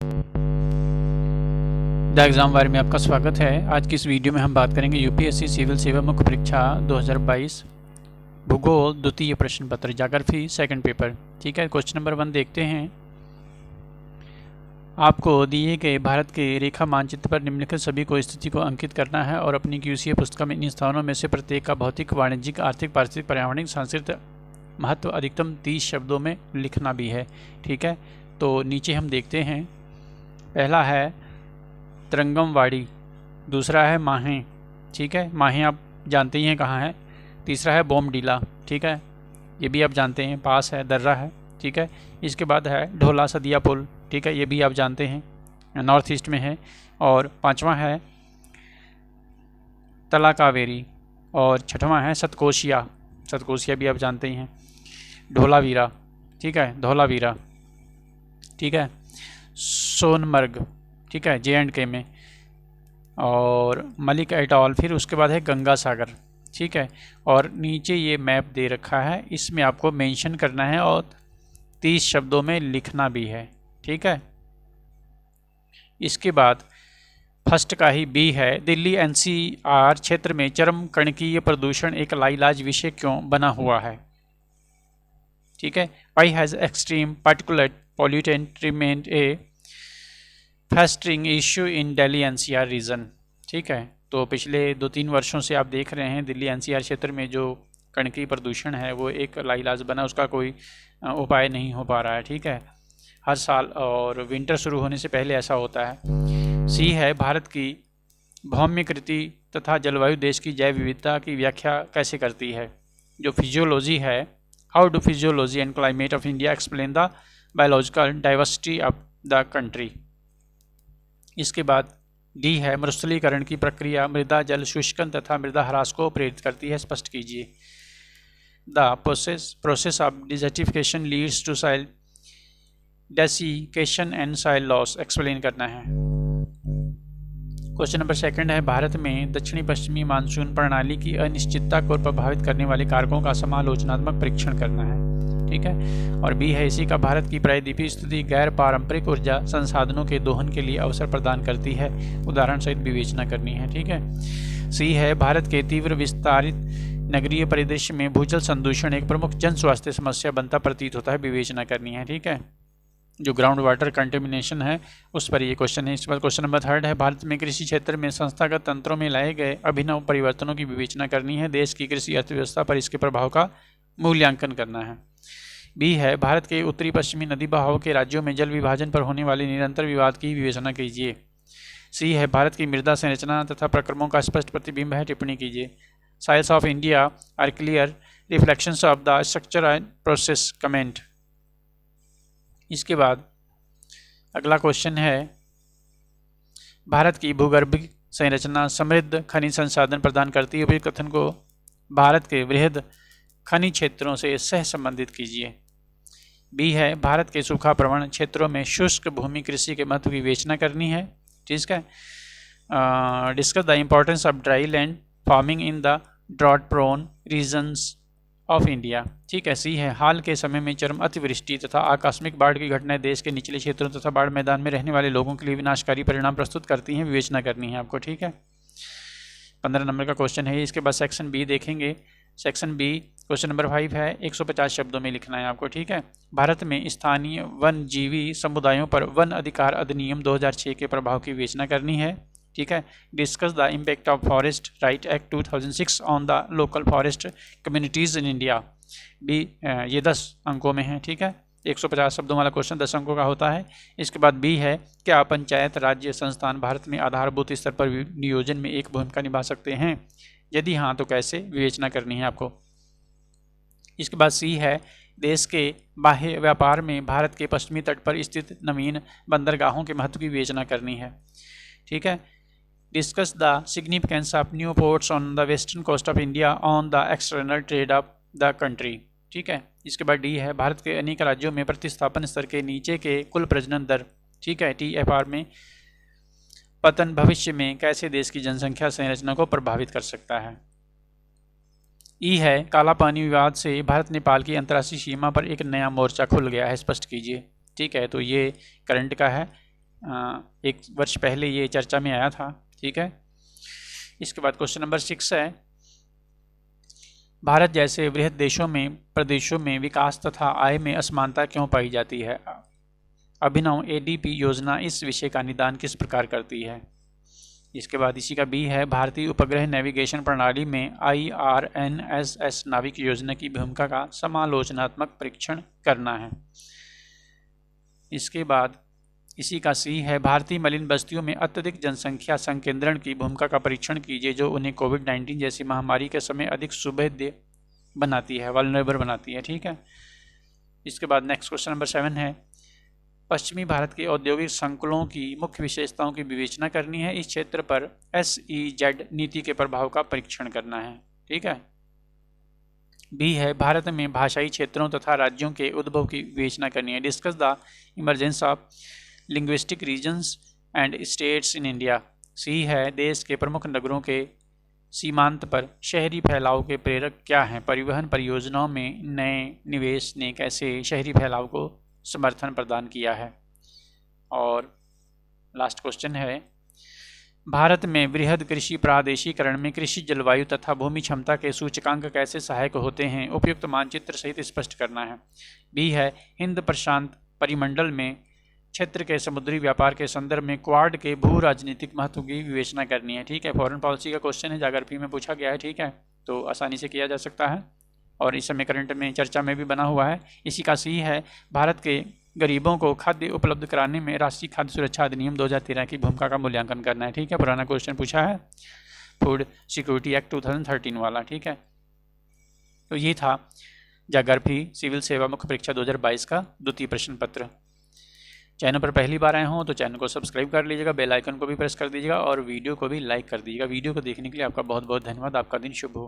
The exam वार में आपका स्वागत है। आज की इस वीडियो में हम बात करेंगे यूपीएससी सिविल सेवा मुख्य परीक्षा 2022 भूगोल द्वितीय प्रश्न पत्र ज्योग्राफी सेकंड पेपर। ठीक है, क्वेश्चन नंबर 1 देखते हैं। आपको दिए गए भारत के रेखा मानचित्र पर निम्नलिखित सभी को स्थिति को अंकित करना है और अपनी क्यूसीए पुस्तक में इन स्थानों में से प्रत्येक का भौतिक, वाणिज्यिक, आर्थिक, पारिस्थितिक, पर्यावरणिक, सांस्कृतिक महत्व अधिकतम 30 शब्दों में लिखना भी है। ठीक है, तो नीचे हम देखते हैं। पहला है तरंगमवाड़ी, दूसरा है माहें। ठीक है, माहें आप जानते ही हैं कहाँ है। तीसरा है बोमडीला। ठीक है, ये भी आप जानते हैं, पास है, दर्रा है। ठीक है, इसके बाद है ढोला सदिया पुल। ठीक है, ये भी आप जानते हैं, नॉर्थ ईस्ट में है। और पांचवा है तला कावेरी और छठवां है सतकोशिया। सतकोशिया भी आप जानते ही हैं। ढोलावीरा, ठीक है, धौलावीरा। ठीक है, सोनमर्ग, ठीक है, J&K में। और मलिक एटॉल, फिर उसके बाद है गंगा सागर। ठीक है, और नीचे ये मैप दे रखा है, इसमें आपको मेंशन करना है और 30 शब्दों में लिखना भी है। ठीक है, इसके बाद फर्स्ट का ही बी है, दिल्ली NCR क्षेत्र में चरम कणकीय प्रदूषण एक लाइलाज विषय क्यों बना हुआ है। ठीक है, why has extreme particulate pollutant remained a festering issue in Delhi NCR region. ठीक है, तो पिछले 2-3 वर्षों से आप देख रहे हैं दिल्ली NCR क्षेत्र में जो कणकीय प्रदूषण है वो एक लाइलाज बना, उसका कोई उपाय नहीं हो पा रहा है। ठीक है, हर साल और विंटर शुरू होने से पहले ऐसा होता है। सी है, भारत की भौम्यकृति तथा जलवायु देश की जैव विविधता की व्याख्या कैसे करती है। जो फिजियोलॉजी है, how do physiology and climate of India explain the biological diversity of the country. इसके बाद डी है, मरुस्थलीकरण की प्रक्रिया मृदा जल शुष्कन तथा मृदा ह्रास को प्रेरित करती है, स्पष्ट कीजिए। The process of desertification leads to soil desiccation and soil loss, explain करना है। क्वेश्चन नंबर 2 है, भारत में दक्षिणी पश्चिमी मानसून प्रणाली की अनिश्चितता को प्रभावित करने वाले कारकों का समालोचनात्मक परीक्षण करना है। ठीक है, और बी है, इसी का भारत की प्रायद्वीपीय स्थिति गैर पारंपरिक ऊर्जा संसाधनों के दोहन के लिए अवसर प्रदान करती है, उदाहरण सहित विवेचना करनी है। ठीक है, सी है, भारत के तीव्र विस्तारित नगरीय परिदृश्य में भूजल संदूषण एक प्रमुख जन स्वास्थ्य समस्या बनता प्रतीत होता है, विवेचना करनी है। ठीक है, जो ग्राउंड वाटर कंटेमिनेशन है उस पर ये क्वेश्चन है। इसके बाद क्वेश्चन नंबर 3 है, भारत में कृषि क्षेत्र में संस्थागत तंत्रों में लाए गए अभिनव परिवर्तनों की विवेचना करनी है, देश की कृषि अर्थव्यवस्था पर इसके प्रभाव का मूल्यांकन करना है। बी है, भारत के उत्तरी पश्चिमी नदी बहाव के राज्यों में जल विभाजन पर होने वाले निरंतर विवाद की विवेचना कीजिए। सी है, भारत की मृदा संरचना तथा प्रक्रमों का स्पष्ट प्रतिबिंब है, टिप्पणी कीजिए। Soils of India are clear reflections of the structure and process, comment. इसके बाद अगला क्वेश्चन है, भारत की भूगर्भिक संरचना समृद्ध खनिज संसाधन प्रदान करती है, उपयुक्त कथन को भारत के वृहद खनिज क्षेत्रों से सह संबंधित कीजिए। बी है, भारत के सूखा प्रवण क्षेत्रों में शुष्क भूमि कृषि के महत्व की विवेचना करनी है। ठीक है, discuss the importance of dry land farming in the drought prone regions of India. ठीक है, सी है, हाल के समय में चरम अतिवृष्टि तथा आकस्मिक बाढ़ की घटनाएं देश के निचले क्षेत्रों तथा बाढ़ मैदान में रहने वाले लोगों के लिए विनाशकारी परिणाम प्रस्तुत करती हैं, विवेचना करनी है आपको। ठीक है, 15 नंबर का क्वेश्चन है। इसके बाद सेक्शन बी देखेंगे। सेक्शन बी क्वेश्चन नंबर 5 है, 150 शब्दों में लिखना है आपको। ठीक है, भारत में स्थानीय वन्यजीवी समुदायों पर वन अधिकार अधिनियम 2006 के प्रभाव की विवेचना करनी है। ठीक है, discuss the impact of forest right act 2006 on the local forest communities in India. B, ये 10 अंकों में है। ठीक है, 150 शब्दों वाला क्वेश्चन 10 अंकों का होता है। इसके बाद बी है, क्या पंचायत राज्य संस्थान भारत में आधारभूत स्तर पर नियोजन में एक भूमिका निभा सकते हैं, यदि हाँ तो कैसे, विवेचना करनी है आपको। इसके बाद सी है, देश के बाह्य व्यापार में भारत के पश्चिमी तट पर स्थित नवीन बंदरगाहों के महत्व की विवेचना करनी है। ठीक है, discuss the significance of new ports on the western coast of India on the external trade of the country. ठीक है, इसके बाद डी है, भारत के अनेक राज्यों में प्रतिस्थापन स्तर के नीचे के कुल प्रजनन दर, ठीक है, TFR में पतन भविष्य में कैसे देश की जनसंख्या संरचना को प्रभावित कर सकता है। ई है, काला पानी विवाद से भारत नेपाल की अंतर्राष्ट्रीय सीमा पर एक नया मोर्चा खुल गया है, स्पष्ट कीजिए। ठीक है, तो ये करंट का है, 1 वर्ष पहले ये चर्चा में आया था। ठीक है, इसके बाद क्वेश्चन नंबर 6 है, भारत जैसे वृहद प्रदेशों में विकास तथा आय में असमानता क्यों पाई जाती है? अभिनव ADP योजना इस विषय का निदान किस प्रकार करती है? इसके बाद इसी का B है, भारतीय उपग्रह नेविगेशन प्रणाली में IRNSS नाविक योजना की भूमिका का समालोचनात्मक परीक्षण करना है। इसके बाद इसी का C है, भारतीय मलिन बस्तियों में अत्यधिक जनसंख्या संकेंद्रण की भूमिका का परीक्षण कीजिए जो उन्हें कोविड-19 जैसी महामारी के समय अधिक सुभेद्य बनाती है, वल्नरेबल बनाती है। ठीक है, इसके बाद नेक्स्ट क्वेश्चन नंबर 7 है, पश्चिमी भारत के औद्योगिक संकुलों की मुख्य विशेषताओं की विवेचना करनी है। इस क्षेत्र पर SEZ नीति के प्रभाव का परीक्षण करना है। ठीक है, B है, भारत में भाषाई क्षेत्रों तथा राज्यों के उद्भव की विवेचना करनी है। Discuss the emergence of linguistic regions and states in India. C है, देश के प्रमुख नगरों के सीमांत पर शहरी फैलाव के प्रेरक क्या हैं? परिवहन परियोजनाओं में नए निवेश ने कैसे शहरी फैलाव को समर्थन प्रदान किया है? और लास्ट क्वेश्चन है, भारत में वृहद कृषि प्रादेशिकरण में कृषि जलवायु तथा भूमि क्षमता के सूचकांक कैसे सहायक होते हैं? उपयुक्त मानचित्र सहित स्पष्ट करना है। B है, हिंद प्रशांत परिमंडल में क्षेत्र के समुद्री व्यापार के संदर्भ में क्वाड के भू राजनीतिक महत्व की विवेचना करनी है। ठीक है, फॉरेन पॉलिसी का क्वेश्चन है, ज्योग्राफी में पूछा गया है। ठीक है, तो आसानी से किया जा सकता है और इस समय करंट में चर्चा में भी बना हुआ है। इसी का C है, भारत के गरीबों को खाद्य उपलब्ध कराने में राष्ट्रीय खाद्य सुरक्षा अधिनियम 2013 की भूमिका का मूल्यांकन करना है। ठीक है, पुराना क्वेश्चन पूछा है, फूड सिक्योरिटी एक्ट 2013 वाला। ठीक है, तो ये था ज्योग्राफी सिविल सेवा मुख्य परीक्षा 2022 का द्वितीय प्रश्न पत्र। चैनल पर पहली बार आए हों तो चैनल को सब्सक्राइब कर लीजिएगा, बेल आइकन को भी प्रेस कर दीजिएगा और वीडियो को भी लाइक कर दीजिएगा। वीडियो को देखने के लिए आपका बहुत बहुत धन्यवाद। आपका दिन शुभ हो।